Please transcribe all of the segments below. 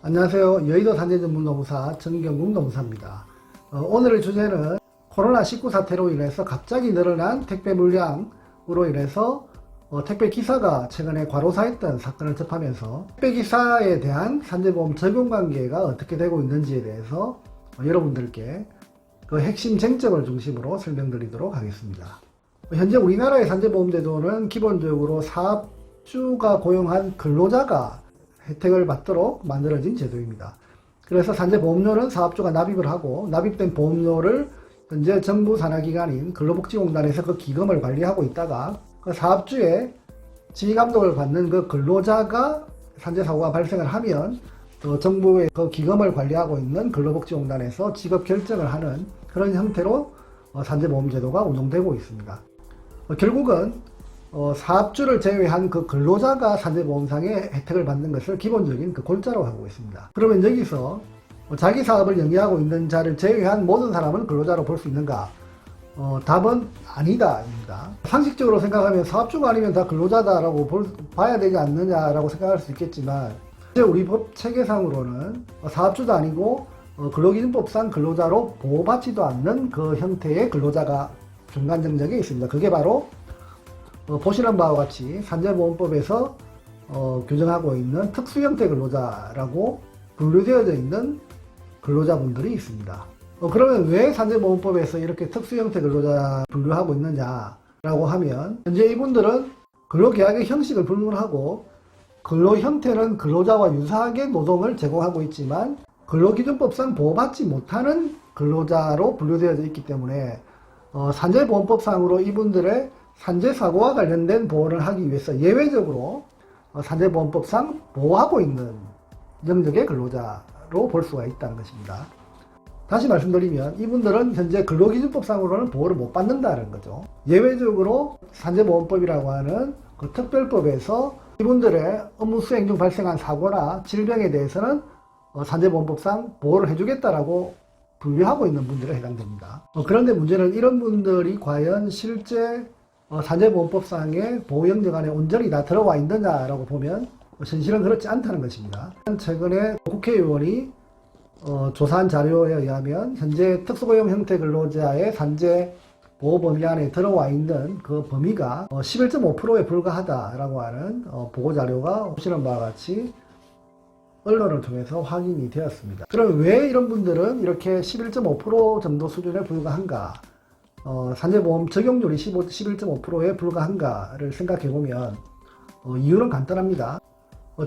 안녕하세요. 여의도 산재전문노무사 정경국 노무사입니다. 오늘의 주제는 코로나19 사태로 인해서 갑자기 늘어난 택배 물량으로 인해서 택배 기사가 최근에 과로사했던 사건을 접하면서 택배 기사에 대한 산재보험 적용 관계가 어떻게 되고 있는지에 대해서 여러분들께 그 핵심 쟁점을 중심으로 설명드리도록 하겠습니다. 현재 우리나라의 산재보험제도는 기본적으로 사업주가 고용한 근로자가 혜택을 받도록 만들어진 제도입니다. 그래서 산재보험료는 사업주가 납입을 하고 납입된 보험료를 현재 정부 산하기관인 근로복지공단에서 그 기금을 관리하고 있다가 그 사업주의 지휘감독을 받는 그 근로자가 산재사고가 발생을 하면 또 정부의 그 기금을 관리하고 있는 근로복지공단에서 지급 결정을 하는 그런 형태로 산재보험제도가 운영되고 있습니다. 결국은 사업주를 제외한 그 근로자가 산재보험상의 혜택을 받는 것을 기본적인 그 골자로 하고 있습니다. 그러면 여기서 자기 사업을 영위하고 있는 자를 제외한 모든 사람은 근로자로 볼 수 있는가? 답은 아니다입니다. 상식적으로 생각하면 사업주가 아니면 다 근로자다라고 봐야 되지 않느냐라고 생각할 수 있겠지만 우리 법 체계상으로는 사업주도 아니고 근로기준법상 근로자로 보호받지도 않는 그 형태의 근로자가 중간 정적에 있습니다. 그게 바로 보시는 바와 같이 산재보험법에서 규정하고 있는 특수형태 근로자라고 분류되어져 있는 근로자분들이 있습니다. 그러면 왜 산재보험법에서 이렇게 특수형태 근로자 분류하고 있느냐라고 하면 현재 이분들은 근로계약의 형식을 불문하고 근로 형태는 근로자와 유사하게 노동을 제공하고 있지만 근로기준법상 보호받지 못하는 근로자로 분류되어져 있기 때문에 산재보험법상으로 이분들의 산재사고와 관련된 보호를 하기 위해서 예외적으로 산재보험법상 보호하고 있는 영역의 근로자로 볼 수가 있다는 것입니다. 다시 말씀드리면 이분들은 현재 근로기준법상으로는 보호를 못 받는다는 거죠. 예외적으로 산재보험법이라고 하는 그 특별법에서 이분들의 업무 수행 중 발생한 사고나 질병에 대해서는 산재보험법상 보호를 해주겠다라고 분류하고 있는 분들에 해당됩니다. 그런데 문제는 이런 분들이 과연 실제 산재보험법상의 보호 영역 안에 온전히 다 들어와 있느냐라고 보면 현실은 그렇지 않다는 것입니다. 최근에 국회의원이 조사한 자료에 의하면 현재 특수고용 형태 근로자의 산재보호 범위 안에 들어와 있는 그 범위가 11.5%에 불과하다라고 하는 보고자료가 보시는 바와 같이 언론을 통해서 확인이 되었습니다. 그럼 왜 이런 분들은 이렇게 11.5% 정도 수준에 불과한가? 산재보험 적용률이 11.5%에 불과한가를 생각해보면 이유는 간단합니다.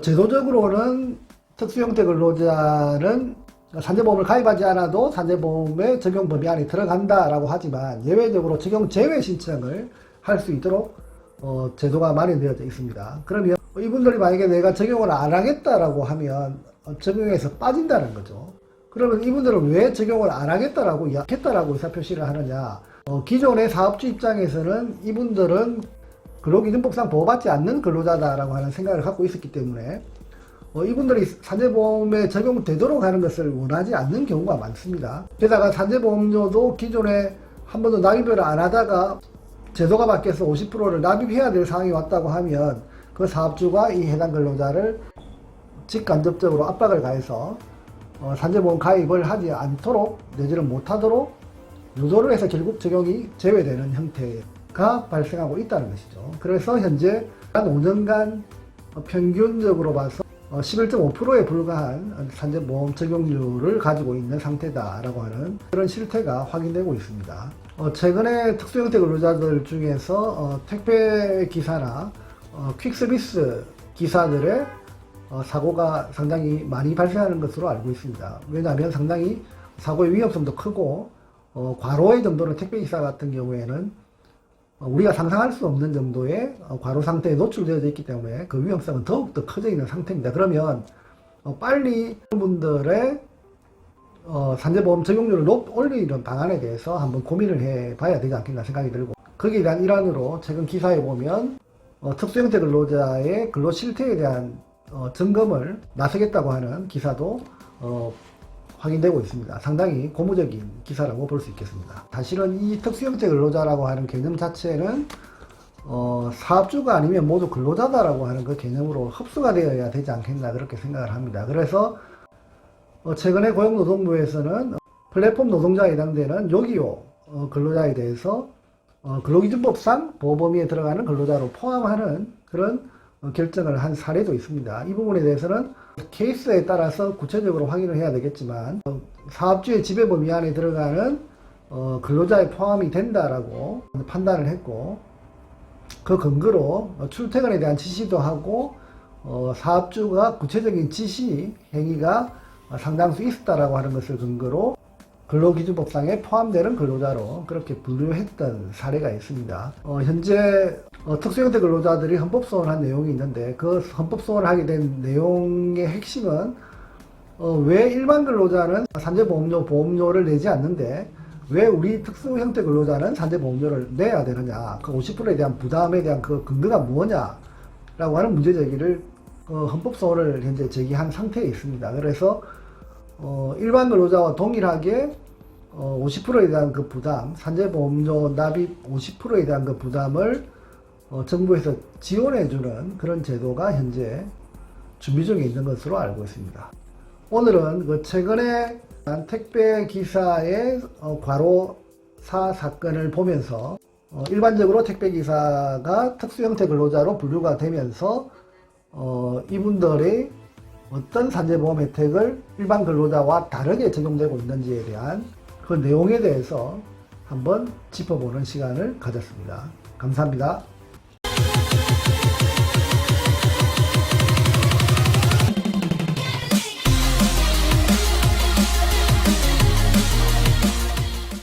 제도적으로는 특수형태 근로자는 산재보험을 가입하지 않아도 산재보험의 적용 범위 안에 들어간다라고 하지만 예외적으로 적용 제외 신청을 할 수 있도록 제도가 마련되어져 있습니다. 그러면 이분들이 만약에 내가 적용을 안 하겠다라고 하면 적용에서 빠진다는 거죠. 그러면 이분들은 왜 적용을 안 하겠다라고 의사표시를 하느냐? 기존의 사업주 입장에서는 이분들은 근로기준법상 보호받지 않는 근로자다라고 하는 생각을 갖고 있었기 때문에 이분들이 산재보험에 적용되도록 하는 것을 원하지 않는 경우가 많습니다. 게다가 산재보험료도 기존에 한 번도 납입을 안 하다가 제도가 바뀌어서 50%를 납입해야 될 상황이 왔다고 하면 그 사업주가 이 해당 근로자를 직간접적으로 압박을 가해서 산재보험 가입을 하지 않도록 내지는 못하도록 유도를 해서 결국 적용이 제외되는 형태가 발생하고 있다는 것이죠. 그래서 현재 한 5년간 평균적으로 봐서 11.5%에 불과한 산재보험 적용률을 가지고 있는 상태다라고 하는 그런 실태가 확인되고 있습니다. 최근에 특수형태 근로자들 중에서 택배 기사나 퀵서비스 기사들의 사고가 상당히 많이 발생하는 것으로 알고 있습니다. 왜냐하면 상당히 사고의 위험성도 크고 과로의 정도는 택배기사 같은 경우에는 우리가 상상할 수 없는 정도의 과로 상태에 노출되어 있기 때문에 그 위험성은 더욱더 커져 있는 상태입니다. 그러면 빨리 분들의 산재보험 적용률을 올리는 방안에 대해서 한번 고민을 해봐야 되지 않겠나 생각이 들고 거기에 대한 일환으로 최근 기사에 보면 특수형태 근로자의 근로 실태에 대한 점검을 나서겠다고 하는 기사도 확인되고 있습니다. 상당히 고무적인 기사라고 볼 수 있겠습니다. 사실은 이 특수형태 근로자라고 하는 개념 자체는 사업주가 아니면 모두 근로자다라고 하는 그 개념으로 흡수가 되어야 되지 않겠나 그렇게 생각을 합니다. 그래서 최근에 고용노동부에서는 플랫폼 노동자에 해당되는 요기요 근로자에 대해서 근로기준법상 보호범위에 들어가는 근로자로 포함하는 그런 결정을 한 사례도 있습니다. 이 부분에 대해서는 케이스에 따라서 구체적으로 확인을 해야 되겠지만 사업주의 지배범위 안에 들어가는 근로자에 포함이 된다라고 판단을 했고, 그 근거로 출퇴근에 대한 지시도 하고 사업주가 구체적인 지시 행위가 상당수 있었다라고 하는 것을 근거로 근로기준법상에 포함되는 근로자로 그렇게 분류했던 사례가 있습니다. 현재 특수형태 근로자들이 헌법소원한 내용이 있는데, 그 헌법소원을 하게 된 내용의 핵심은 왜 일반 근로자는 산재보험료 보험료를 내지 않는데 왜 우리 특수형태 근로자는 산재보험료를 내야 되느냐, 그 50%에 대한 부담에 대한 그 근거가 무엇냐라고 하는 문제제기를 헌법소원을 현재 제기한 상태에 있습니다. 그래서 일반 근로자와 동일하게 50%에 대한 그 부담, 산재보험료 납입 50%에 대한 그 부담을 정부에서 지원해주는 그런 제도가 현재 준비 중에 있는 것으로 알고 있습니다. 오늘은 그 최근에 택배 기사의 과로사 사건을 보면서 일반적으로 택배 기사가 특수형태 근로자로 분류가 되면서 이분들의 어떤 산재보험 혜택을 일반 근로자와 다르게 적용되고 있는지에 대한 그 내용에 대해서 한번 짚어보는 시간을 가졌습니다. 감사합니다.